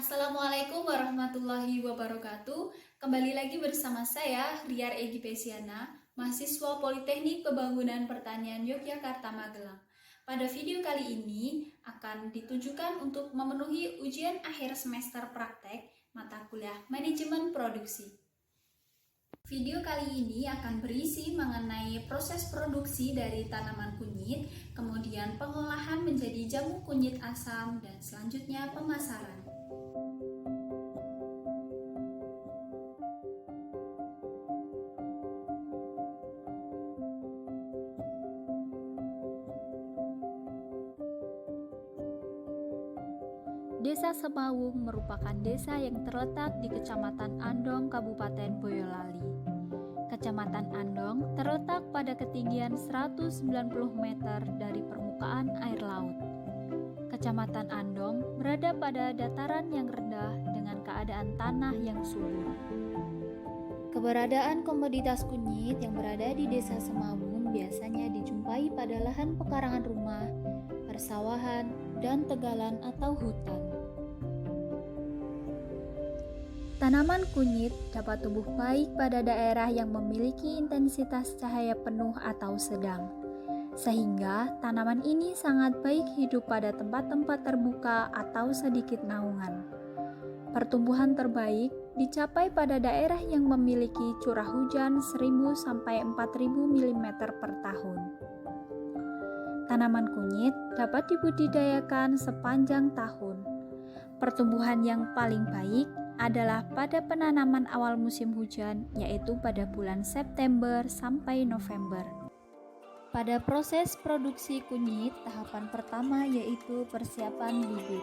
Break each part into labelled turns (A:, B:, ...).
A: Assalamualaikum warahmatullahi wabarakatuh. Kembali lagi bersama saya, Riar Egy Pesiana, mahasiswa Politeknik Pembangunan Pertanian Yogyakarta Magelang. Pada video kali ini akan ditujukan untuk memenuhi ujian akhir semester praktek mata kuliah Manajemen Produksi. Video kali ini akan berisi mengenai proses produksi dari tanaman kunyit, kemudian pengolahan menjadi jamu kunyit asam, dan selanjutnya pemasaran. Desa Semawung merupakan desa yang terletak di Kecamatan Andong, Kabupaten Boyolali. Kecamatan Andong terletak pada ketinggian 190 meter dari permukaan air laut. Kecamatan Andong berada pada dataran yang rendah dengan keadaan tanah yang subur. Keberadaan komoditas kunyit yang berada di Desa Semawung biasanya dijumpai pada lahan pekarangan rumah, persawahan, dan tegalan atau hutan. Tanaman kunyit dapat tumbuh baik pada daerah yang memiliki intensitas cahaya penuh atau sedang, sehingga tanaman ini sangat baik hidup pada tempat-tempat terbuka atau sedikit naungan. Pertumbuhan terbaik dicapai pada daerah yang memiliki curah hujan 1000 sampai 4000 mm per tahun. Tanaman kunyit dapat dibudidayakan sepanjang tahun. Pertumbuhan yang paling baik adalah pada penanaman awal musim hujan, yaitu pada bulan September sampai November. Pada proses produksi kunyit, tahapan pertama yaitu persiapan bibit.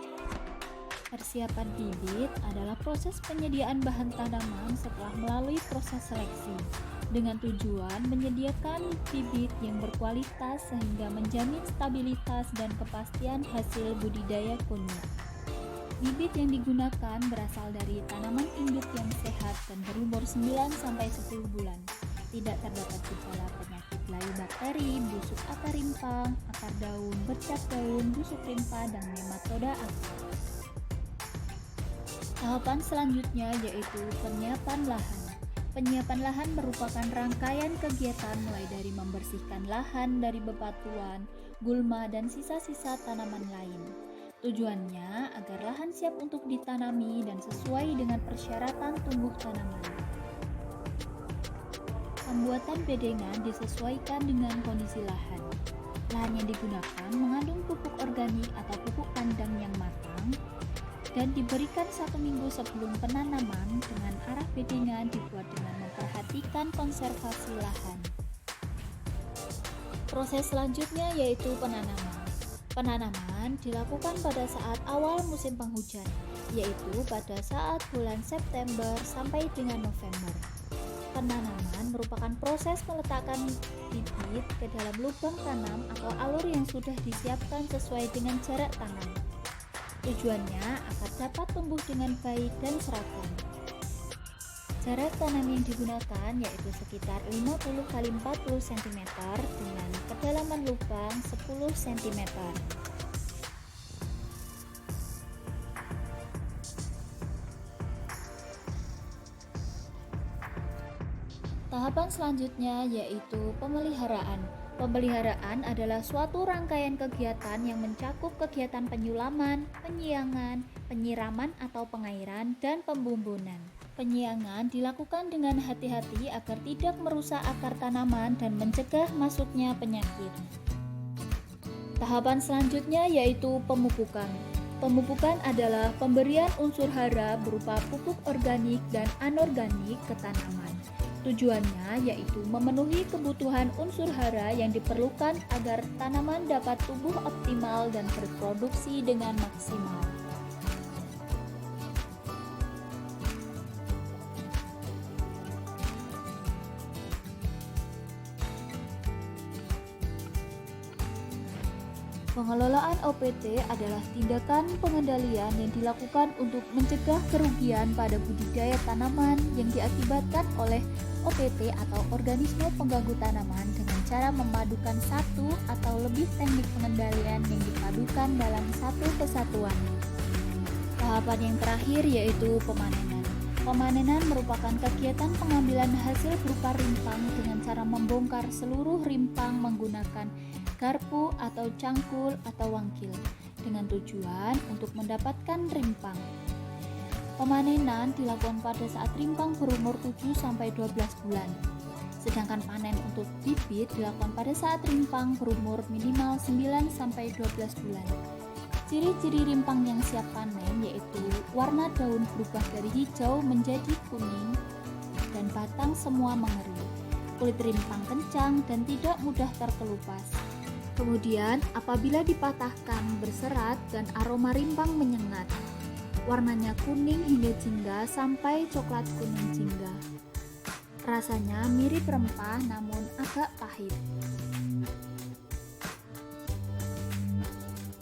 A: Persiapan bibit adalah proses penyediaan bahan tanaman setelah melalui proses seleksi, dengan tujuan menyediakan bibit yang berkualitas sehingga menjamin stabilitas dan kepastian hasil budidaya kunyit. Bibit yang digunakan berasal dari tanaman induk yang sehat dan berumur 9-10 bulan. Tidak terdapat gejala penyakit layu bakteri, busuk akar rimpang, akar daun, bercak daun, busuk rimpa, dan nematoda akar. Tahapan selanjutnya yaitu penyiapan lahan. Penyiapan lahan merupakan rangkaian kegiatan mulai dari membersihkan lahan dari bebatuan, gulma, dan sisa-sisa tanaman lain. Tujuannya agar lahan siap untuk ditanami dan sesuai dengan persyaratan tumbuh tanaman. Pembuatan bedengan disesuaikan dengan kondisi lahan. Lahan yang digunakan mengandung pupuk organik atau pupuk kandang yang matang dan diberikan 1 minggu sebelum penanaman dengan arah bedengan dibuat dengan memperhatikan konservasi lahan. Proses selanjutnya yaitu penanaman. Penanaman dilakukan pada saat awal musim penghujan, yaitu pada saat bulan September sampai dengan November. Penanaman merupakan proses meletakkan bibit ke dalam lubang tanam atau alur yang sudah disiapkan sesuai dengan jarak tanam. Tujuannya agar dapat tumbuh dengan baik dan seragam. Jarak tanam yang digunakan yaitu sekitar 50 x 40 cm dengan kedalaman lubang 10 cm. Tahapan selanjutnya yaitu pemeliharaan. Pemeliharaan adalah suatu rangkaian kegiatan yang mencakup kegiatan penyulaman, penyiangan, penyiraman atau pengairan, dan pembumbunan. Penyiangan dilakukan dengan hati-hati agar tidak merusak akar tanaman dan mencegah masuknya penyakit. Tahapan selanjutnya yaitu pemupukan. Pemupukan adalah pemberian unsur hara berupa pupuk organik dan anorganik ke tanaman. Tujuannya yaitu memenuhi kebutuhan unsur hara yang diperlukan agar tanaman dapat tumbuh optimal dan berproduksi dengan maksimal. Pengelolaan OPT adalah tindakan pengendalian yang dilakukan untuk mencegah kerugian pada budidaya tanaman yang diakibatkan oleh OPT atau organisme pengganggu tanaman dengan cara memadukan satu atau lebih teknik pengendalian yang dipadukan dalam satu kesatuan. Tahapan yang terakhir yaitu pemanenan. Pemanenan merupakan kegiatan pengambilan hasil berupa rimpang dengan cara membongkar seluruh rimpang menggunakan garpu atau cangkul atau wangkil dengan tujuan untuk mendapatkan rimpang. Pemanenan dilakukan pada saat rimpang berumur 7-12 bulan. Sedangkan panen untuk bibit dilakukan pada saat rimpang berumur minimal 9-12 bulan. Ciri-ciri rimpang yang siap panen yaitu warna daun berubah dari hijau menjadi kuning dan batang semua mengering. Kulit rimpang kencang dan tidak mudah terkelupas. Kemudian apabila dipatahkan berserat dan aroma rimpang menyengat. Warnanya kuning hingga jingga sampai coklat kuning jingga. Rasanya mirip rempah namun agak pahit.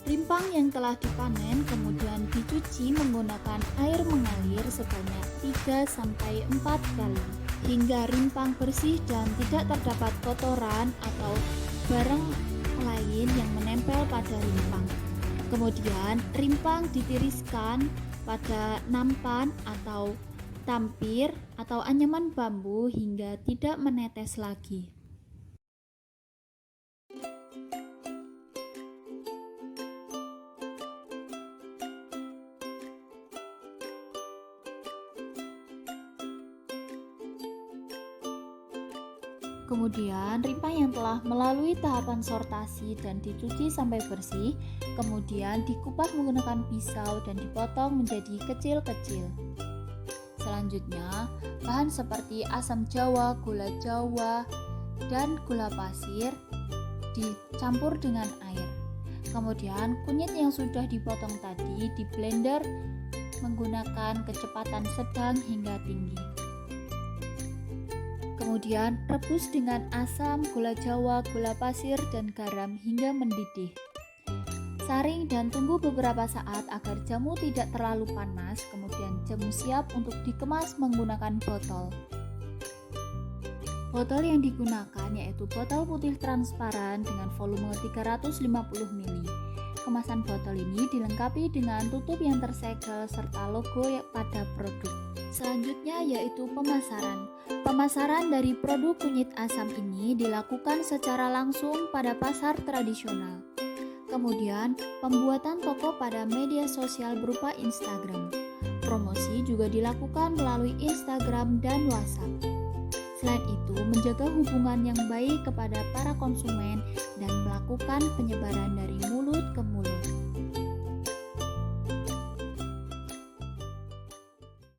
A: Rimpang yang telah dipanen kemudian dicuci menggunakan air mengalir sebanyak 3-4 kali hingga rimpang bersih dan tidak terdapat kotoran atau barang lain yang menempel pada rimpang. Kemudian rimpang ditiriskan pada nampan atau tampir atau anyaman bambu hingga tidak menetes lagi. Kemudian rimpang yang telah melalui tahapan sortasi dan dicuci sampai bersih, kemudian dikupas menggunakan pisau dan dipotong menjadi kecil-kecil. Selanjutnya, bahan seperti asam jawa, gula jawa, dan gula pasir dicampur dengan air. Kemudian kunyit yang sudah dipotong tadi di blender menggunakan kecepatan sedang hingga tinggi. Kemudian rebus dengan asam, gula jawa, gula pasir, dan garam hingga mendidih. Saring dan tunggu beberapa saat agar jamu tidak terlalu panas, kemudian jamu siap untuk dikemas menggunakan botol. Botol yang digunakan yaitu botol putih transparan dengan volume 350 ml. Kemasan botol ini dilengkapi dengan tutup yang tersegel serta logo pada produk. Selanjutnya yaitu pemasaran. Pemasaran dari produk kunyit asam ini dilakukan secara langsung pada pasar tradisional. Kemudian, pembuatan toko pada media sosial berupa Instagram. Promosi juga dilakukan melalui Instagram dan WhatsApp. Selain itu, menjaga hubungan yang baik kepada para konsumen dan melakukan penyebaran dari mulut ke